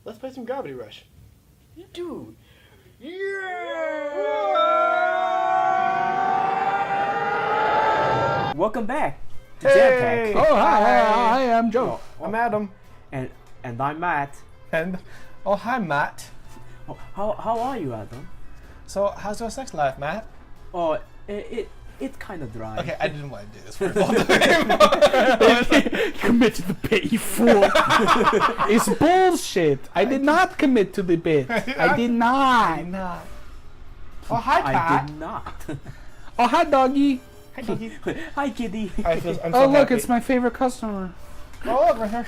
let's play some Gravity Rush. Dude. Yeah! Welcome back to Hey! Jam Pack. Oh, hi, I'm Joe. I'm Adam. And I'm Matt. And, oh, hi, Matt. Oh, how are you, Adam? So, how's your sex life, Matt? Oh, it's kind of dry. Okay, I didn't want to do this for a long time. Commit to the bit, you fool. It's bullshit. I did not commit to the bit. I did not. Not. Oh, hi, Pat. I did not. Oh, hi, doggy. Hi, Doogie. Hi, kitty. I'm so Oh, look, happy. it's my favorite customer. Oh, look, right here.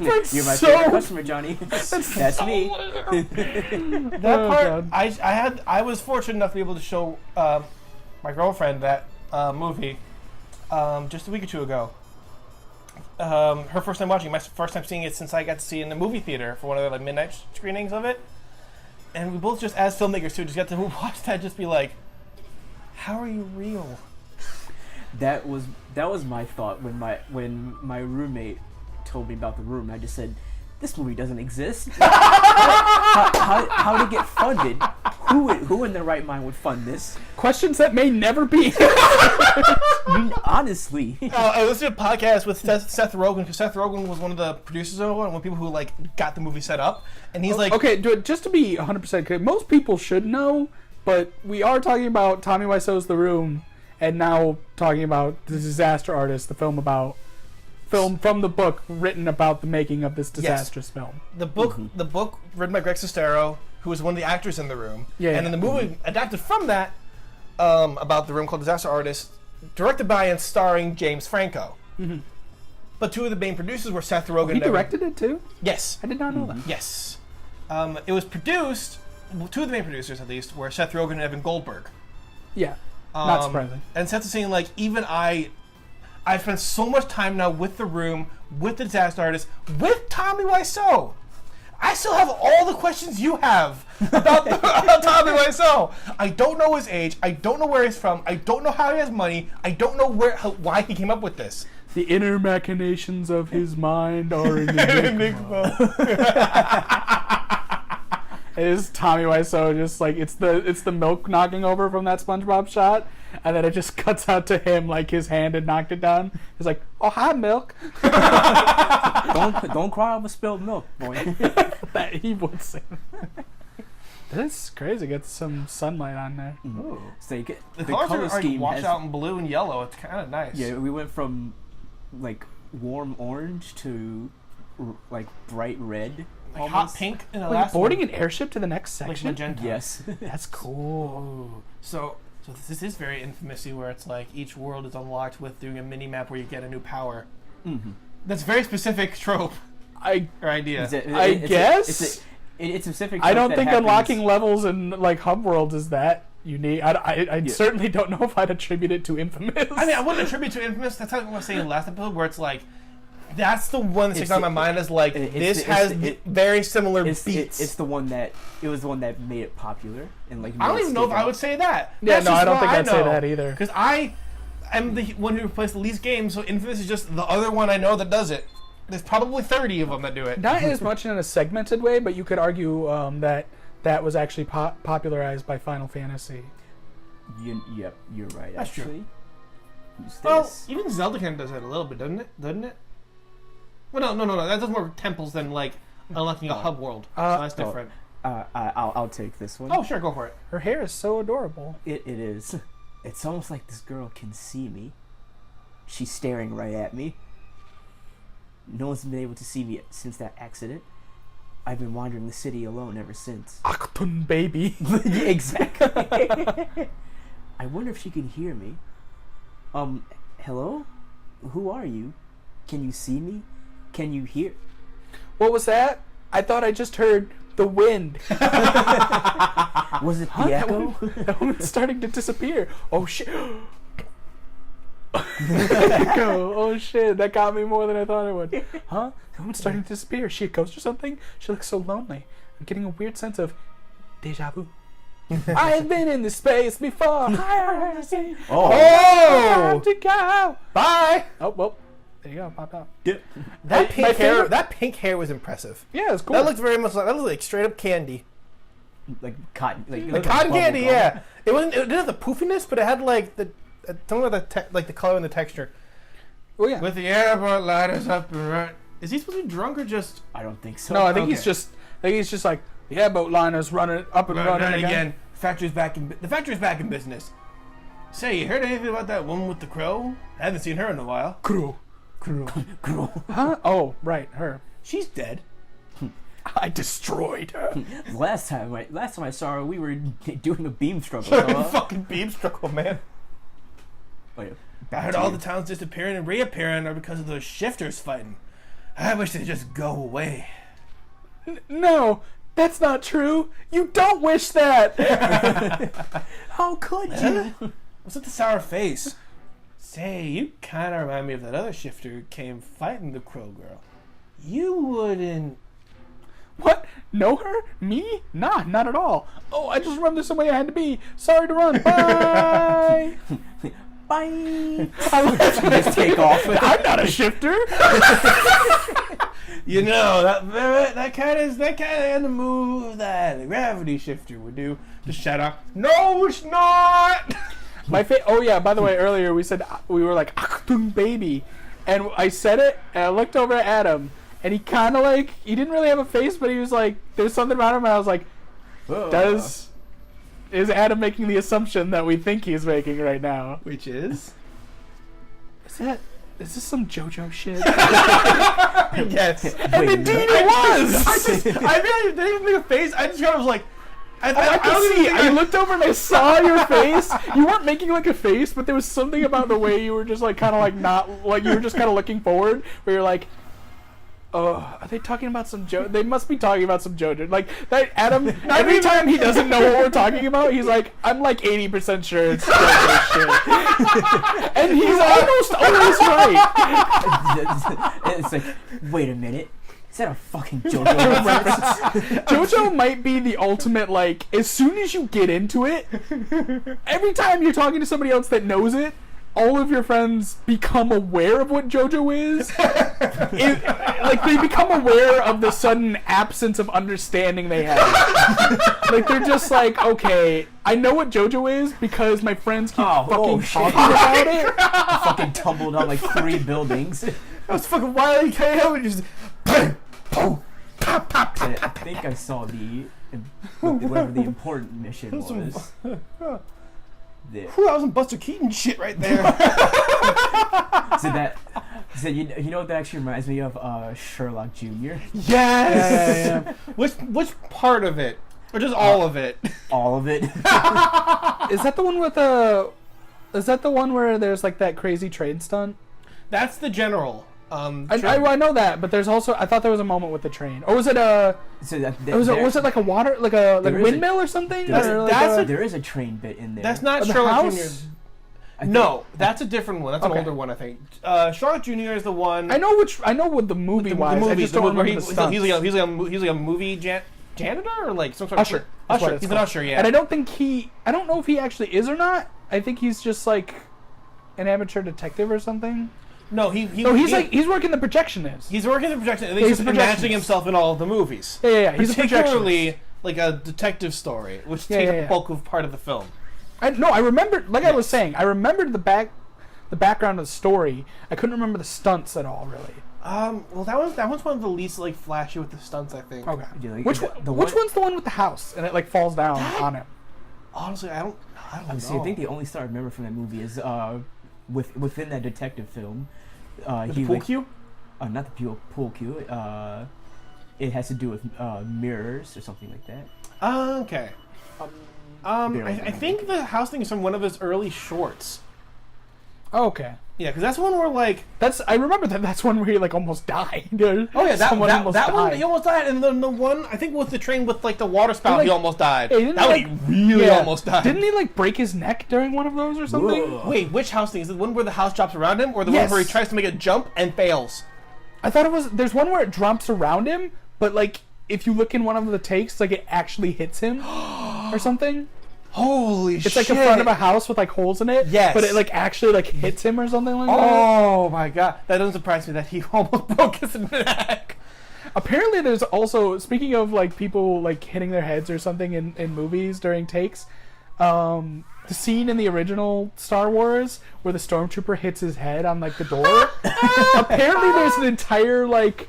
You're my so- favorite customer, Johnny. That's me. That Oh, part, God. I was fortunate enough to be able to show my girlfriend that movie just a week or two ago. Her first time watching it, my first time seeing it since I got to see it in the movie theater for one of the midnight screenings of it. And we both just, as filmmakers too, just got to watch that, just be like, how are you real? That was my thought when my roommate told me about The Room. I just said, this movie doesn't exist. How to get funded? Who in their right mind would fund this? Questions that may never be. Honestly. I listened to a podcast with Seth Rogen, because Seth Rogen was one of the producers of it, one of the people who got the movie set up, and he's like, Okay, just to be 100% clear, most people should know, but we are talking about Tommy Wiseau's The Room, and now talking about The Disaster Artist, the film from the book written about the making of this disastrous film. the book written by Greg Sestero, who was one of the actors in The Room, Yeah, and then the movie adapted from that about The Room called Disaster Artist, directed by and starring James Franco. Mm-hmm. But two of the main producers were Seth Rogen. He directed it too? Yes. I did not know that. Yes. It was produced. Two of the main producers, at least, were Seth Rogen and Evan Goldberg. Yeah, not surprising. And Seth is saying, like, even I spent so much time now with The Room, with the Disaster Artist, with Tommy Wiseau. I still have all the questions you have about Tommy Wiseau. I don't know his age. I don't know where he's from. I don't know how he has money. I don't know why he came up with this. The inner machinations of his mind are an enigma. It is Tommy Wiseau, just like it's the milk knocking over from that SpongeBob shot, and then it just cuts out to him like his hand had knocked it down. He's like, "Oh, hi, milk." Don't cry over spilled milk, boy. That he would say. That's crazy. Get some sunlight on there. Ooh. So you get The the colors color are scheme washed has, out in blue and yellow. It's kind of nice. Yeah, we went from like warm orange to like bright red. Like hot almost. pink in the Like last boarding one. an airship to the next Like section. magenta. Yes. That's cool. Ooh. So this is very infamousy, where it's like each world is unlocked with doing a mini map where you get a new power. Mm-hmm. That's a very specific trope I or idea. guess. It's a specific. I don't trope that think happens. unlocking levels in like hub worlds is that unique. I Yeah. certainly don't know if I'd attribute it to Infamous. I mean, I wouldn't attribute to Infamous. That's what I was saying in the last episode, where it's like, that's the one that sticks out in my mind as like, this has very similar beats. It's the one that was the one that made it popular and like. I don't made it even know if stick I out. would say that. Yeah, That's no, just I don't what think I'd say know. that either. Because I am the one who plays the least games, so Infamous is just the other one I know that does it. There's probably 30 of them that do it. Not as much in a segmented way, but you could argue that was actually popularized by Final Fantasy. Yep, you're right. That's true. actually. Use Well, this. even Zelda kind of does that a little bit, doesn't it? Doesn't it? Well, no. That does more temples than like unlocking a hub world. So that's different. I'll take this one. Oh, sure, go for it. Her hair is so adorable. It is. It's almost like this girl can see me. She's staring right at me. No one's been able to see me since that accident. I've been wandering the city alone ever since. Aktun baby. Yeah, exactly. I wonder if she can hear me. Hello? Who are you? Can you see me? Can you hear? What was that? I thought I just heard the wind. Was it the Huh? echo? That woman's starting to disappear. Oh shit. Echo. Oh shit, that got me more than I thought it would. Huh? That woman's starting to disappear. Is she a ghost or something? She looks so lonely. I'm getting a weird sense of deja vu. I've been in this space before. Oh! Time to go. Bye! Oh, well. There you go, popped out. That My pink hair. favorite- That pink hair was impressive. Yeah, it's cool. That looked very much like straight up candy. Like cotton, Like cotton candy, yeah. It wasn't. It didn't have the poofiness, but it had like the some of the like the color and the texture. Oh yeah. With the airboat lighters up and right. Is he supposed to be drunk or just I don't think so. No, I think Okay. he's just. I think he's just like the airboat liner's running up and running again. The factory's back in business. Say, you heard anything about that woman with the crow? I haven't seen her in a while. Crew. Huh? Oh, right, her. She's dead. I destroyed her. Last time I saw her, we were doing a beam struggle. Fucking beam struggle, man. Oh, yeah. I heard all the towns disappearing and reappearing are because of those shifters fighting. I wish they'd just go away. No, that's not true. You don't wish that. How could you? What's with the sour face? Say, you kind of remind me of that other shifter who came fighting the crow girl. You wouldn't... What? Know her? Me? Nah, not at all. Oh, I just remembered somebody I had to be. Sorry to run. Bye. Bye. Just take off. I'm not a shifter. You know, that kind of the move that a gravity shifter would do. Just shout out, no, it's not! Oh yeah, by the way, earlier we said we were like Achtung baby, and I said it and I looked over at Adam and he kind of like, he didn't really have a face, but he was like, there's something about him and I was like, is Adam making the assumption that we think he's making right now? Which is? Is this some JoJo shit? Yes. And indeed it was! I didn't even make a face, I just kind of was like, I could see. I looked over and I saw your face. You weren't making like a face, but there was something about the way you were just like kind of like not like you were just kind of looking forward. Where you're like, oh, are they talking about some JoJo? They must be talking about some JoJo. Like that Adam. Every time he doesn't know what we're talking about, he's like, I'm like 80% sure it's JoJo shit, and he's almost always right. It's like, wait a minute. Is that a fucking JoJo reference? JoJo might be the ultimate, like, as soon as you get into it, every time you're talking to somebody else that knows it, all of your friends become aware of what JoJo is. Like, they become aware of the sudden absence of understanding they have. Like, they're just like, okay, I know what JoJo is because my friends keep talking about it. I fucking tumbled on like 3 buildings. That was fucking wild. KO and just... Bang, boom, pop, pop, I pop, pop. think I saw whatever the important mission was. Whew, that was some Buster Keaton shit right there. So you know what that actually reminds me of? Sherlock Jr. Yes. Yeah. Which part of it, or just all of it? All of it. Is that the one with is that the one where there's like that crazy train stunt? That's the general. I know that, but there's also, I thought there was a moment with the train. Or was it So was it like a water, like a windmill or something? There is a train bit in there. That's not the Sherlock house? Jr. No, that's a different one. That's an older one, I think. Sherlock Jr. is the one. I know what the movie wise. I just don't remember the stunts. He's like a movie janitor or like some sort of usher. Usher. He's an usher, yeah. And I don't know if he actually is or not. I think he's just like an amateur detective or something. No, he's working the projectionist. He's working the projection, and he's imagining himself in all of the movies. Yeah. He's particularly like a detective story, which takes a bulk of part of the film. I remember, like I was saying, I remembered the background of the story. I couldn't remember the stunts at all, really. Well, that one's one of the least like flashy with the stunts, I think. Okay. Like, Which one's the one with the house and it like falls down on him? Honestly, I don't know. See, I think the only stunt I remember from that movie is within that detective film. The pool cue? Not the pool cue. It has to do with mirrors or something like that. Okay. I think the house thing is from one of his early shorts. Oh, okay. Yeah, because that's one where like I remember that's one where he like almost died. Oh yeah, that died. one he almost died, and then the one I think with the train with like the water spout he almost died. He really almost died. Didn't he like break his neck during one of those or something? Whoa. Wait, which house thing is it? The one where the house drops around him, or the one where he tries to make a jump and fails? I thought it was. There's one where it drops around him, but like if you look in one of the takes, like it actually hits him or something. Holy shit! It's like in front of a house with like holes in it. Yes. But it like actually like hits him or something like that. Oh my god, that doesn't surprise me that he almost broke his neck. Apparently, there's also, speaking of like people like hitting their heads or something in movies during takes, the scene in the original Star Wars where the stormtrooper hits his head on like the door. Apparently, there's an entire like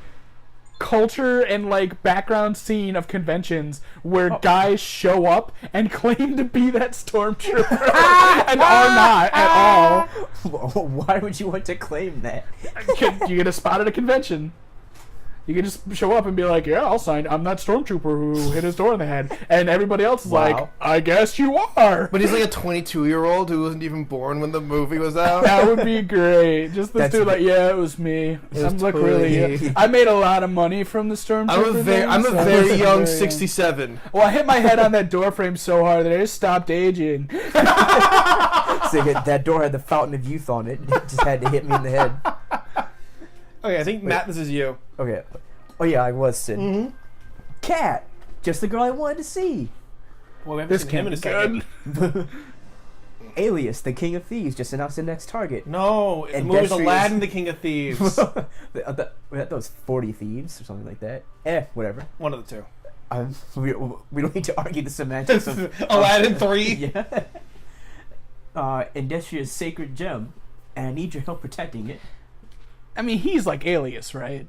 culture and like background scene of conventions where guys show up and claim to be that stormtrooper and are not at all. Why would you want to claim that? You get a spot at a convention. You can just show up and be like, yeah, I'll sign. I'm that stormtrooper who hit his door in the head. And everybody else is like, I guess you are. But he's like a 22-year-old who wasn't even born when the movie was out. That would be great. Just this dude like, yeah, it was me. I'm like, really? I made a lot of money from the stormtrooper. I'm a very young 67. Well, I hit my head on that door frame so hard that I just stopped aging. So that door had the fountain of youth on it. It just had to hit me in the head. Okay, I think, Matt, this is you. Okay. Oh, yeah, I was Sid. Cat. Just the girl I wanted to see. Well, we haven't seen him in a second. Alias, the King of Thieves, just announced the next target. No, the movie's Aladdin, the King of Thieves. That was 40 Thieves or something like that. Whatever. One of the two. We don't need to argue the semantics of Aladdin 3? Yeah. Industria's sacred gem, and I need your help protecting it. I mean, he's like Alias, right?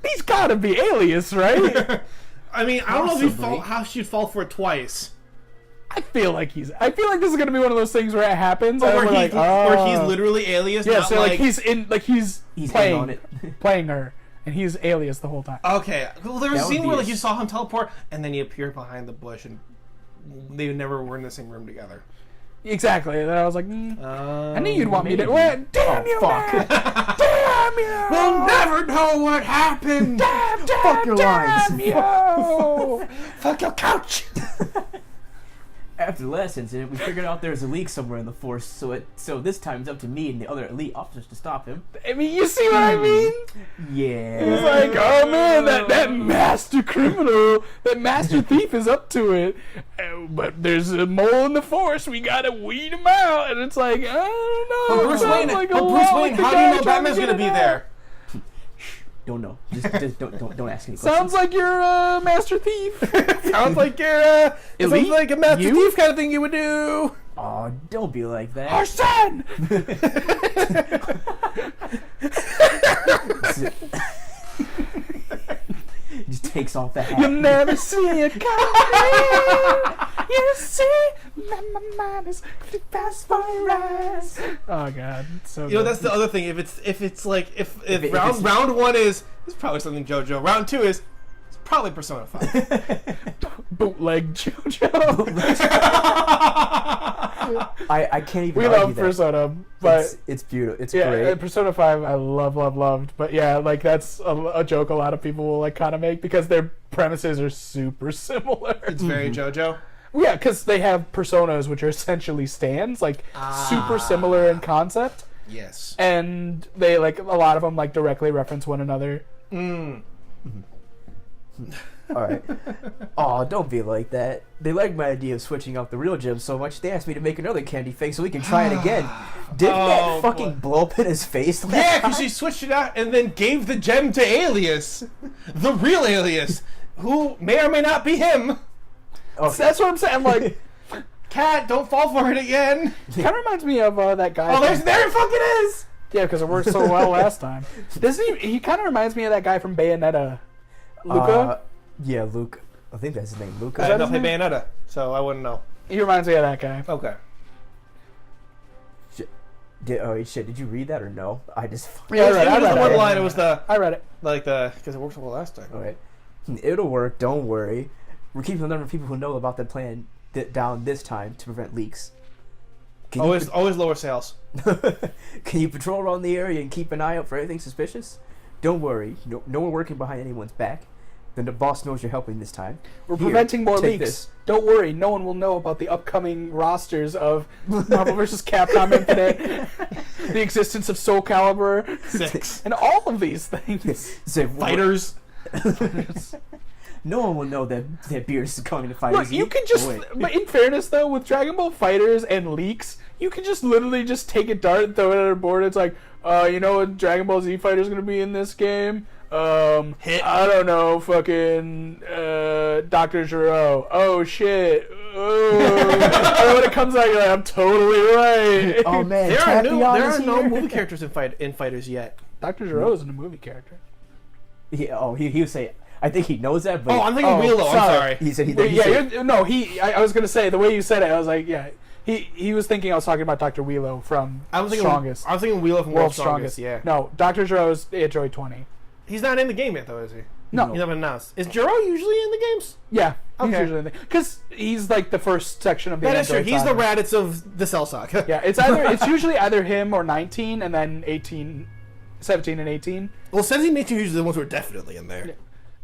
He's gotta be Alias, right? I mean, I don't know if how she'd fall for it twice. I feel like this is gonna be one of those things where it happens, where he's literally Alias. Yeah, not so like he's playing on it. playing her, and he's Alias the whole time. Okay, well, there was a That scene would where be like you saw him teleport, and then he appeared behind the bush, and they never were in the same room together. Exactly. And I was like, I knew you'd want me to. Well, damn you, fuck. man. Damn you. We'll never know what happened. Fuck your lines. Damn you. Fuck your couch. After the last incident, we figured out there was a leak somewhere in the Force, so this time it's up to me and the other elite officers to stop him. I mean, you see what I mean? Yeah. He's like, oh man, that master criminal, that master thief is up to it. But there's a mole in the Force. We gotta weed him out. And it's like, I don't know. But Bruce Wayne, how do you know Batman's gonna be there? Don't know. Just don't ask any questions. Sounds like you're a master thief. Sounds like you're sounds like a master thief kind of thing you would do. Oh, don't be like that. Our son! Just takes off the hat. You'll never see it coming. You see, my mind is pretty fast for your eyes. Oh god, so you know that's the other thing. If round one is it's probably something JoJo. Round two is it's probably Persona 5. Bootleg JoJo. I can't even. We argue love that. Persona, but it's beautiful. It's yeah, great. Persona 5 I loved. But yeah, like that's a joke a lot of people will like kind of make because their premises are super similar. It's very JoJo. Yeah, because they have personas which are essentially stands, like super similar in concept. Yes. And they like a lot of them like directly reference one another. All right. Oh, don't be like that. They like my idea of switching out the real gem so much they asked me to make another candy fake so we can try it again. Didn't that fucking blow up in his face? Yeah, because she switched it out and then gave the gem to Alias, the real Alias, who may or may not be him. Okay. So that's what I'm saying. I'm like, Cat, don't fall for it again. Kind of reminds me of that guy. Oh, there it fucking is. Yeah, because it worked so well last time. Doesn't he kind of reminds me of that guy from Bayonetta. Luca? Yeah, Luke. I think that's his name, Luca. I don't play Bayonetta, so I wouldn't know. He reminds me of that guy. Okay. Did you read that or no? I just... Yeah, I read it. It was the one line, it was I read it. because it worked so well last time. Alright. It'll work, don't worry. We're keeping the number of people who know about the plan down this time to prevent leaks. Always lower sales. Can you patrol around the area and keep an eye out for anything suspicious? Don't worry, no one working behind anyone's back. Then the boss knows you're helping this time. We're preventing more leaks. This. Don't worry, no one will know about the upcoming rosters of Marvel vs. Capcom Infinite, the existence of Soul Calibur 6, and all of these things. So Fighters. No one will know that Beerus is coming to fight. Look, you can just. But in fairness, though, with Dragon Ball Fighters and leaks, you can just literally just take a dart and throw it at a board. It's like, you know what Dragon Ball Z Fighter is going to be in this game? I don't know, fucking Dr. Gero. Oh shit. Oh. And when it comes out, you're like, I'm totally right. Oh man, there are no here. movie characters in Fighters yet. Dr. Gero isn't a movie character. He would say. I think he knows that. But I'm thinking Wheelo. I'm sorry. He said he. I was gonna say the way you said it. I was like, yeah. He was thinking I was talking about Dr. Wheelo from Strongest. I was thinking Wheelo from World's Strongest. Yeah. No, Dr. Gero's Android 20. He's not in the game yet, though, is he? No. He's not been announced. Is Jiro usually in the games? Yeah. Okay. Because he's like the first section of the That is true. Android He's the saga. Raditz of the Cell Saga. Yeah, it's usually either him or 19 and then 17 and 18. Well, 17 and 18 are usually the ones who are definitely in there.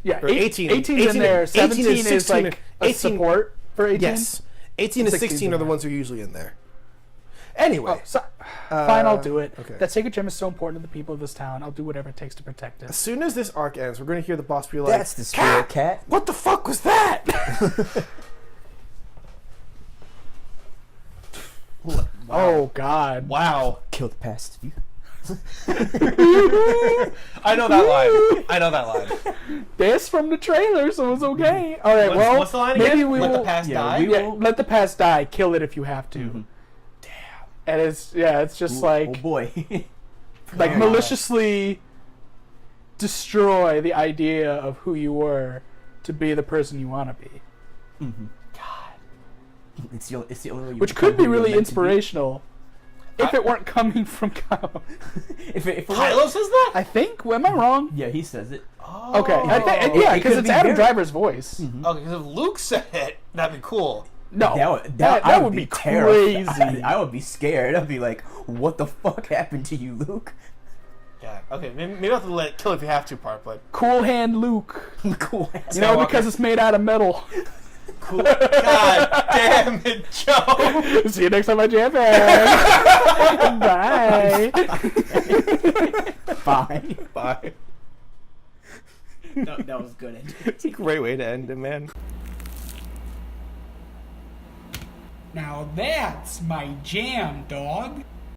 Yeah, Or 18. 18's in there. 17 is like a 18 support for 18. Yes. 18 and 16 are the ones who are usually in there. Anyway. Fine, I'll do it. Okay. That Sacred Gem is so important to the people of this town. I'll do whatever it takes to protect As it. soon as this arc ends, we're going to hear the boss be like, That's the spirit cat. What the fuck was that? Wow. Oh, God. Wow. Kill the past. I know that line. This from the trailer, so it's okay. All right, What's the line maybe again? we Let will. the past die? Yeah, let the past die. Kill it if you have to. Mhm. And it's just like oh boy. like Oh. maliciously destroy the idea of who you were to be the person you want to be. Mm-hmm. It's the only way you Which become could be who you're really meant to be. inspirational if it weren't coming from Kyle. if Kylo says that? I think. Am I wrong? Yeah, he says it. Oh. Okay. I think, It yeah, could because it's be Adam very- Driver's voice. Mhm. Okay, because if Luke said it, that'd be cool. No, That that would would be terrified. crazy. I would be scared. I'd be like, "What the fuck happened to you, Luke?" Yeah. Okay. Maybe I'll have to let kill if you have to part, but Cool Hand Luke. Cool. You know, Skywalker. because it's made out of metal. cool. God damn it, Joe. See you next time I jam Bye. Bye. Bye. That was good. It's a great way to end it, man. Now that's my jam, dog.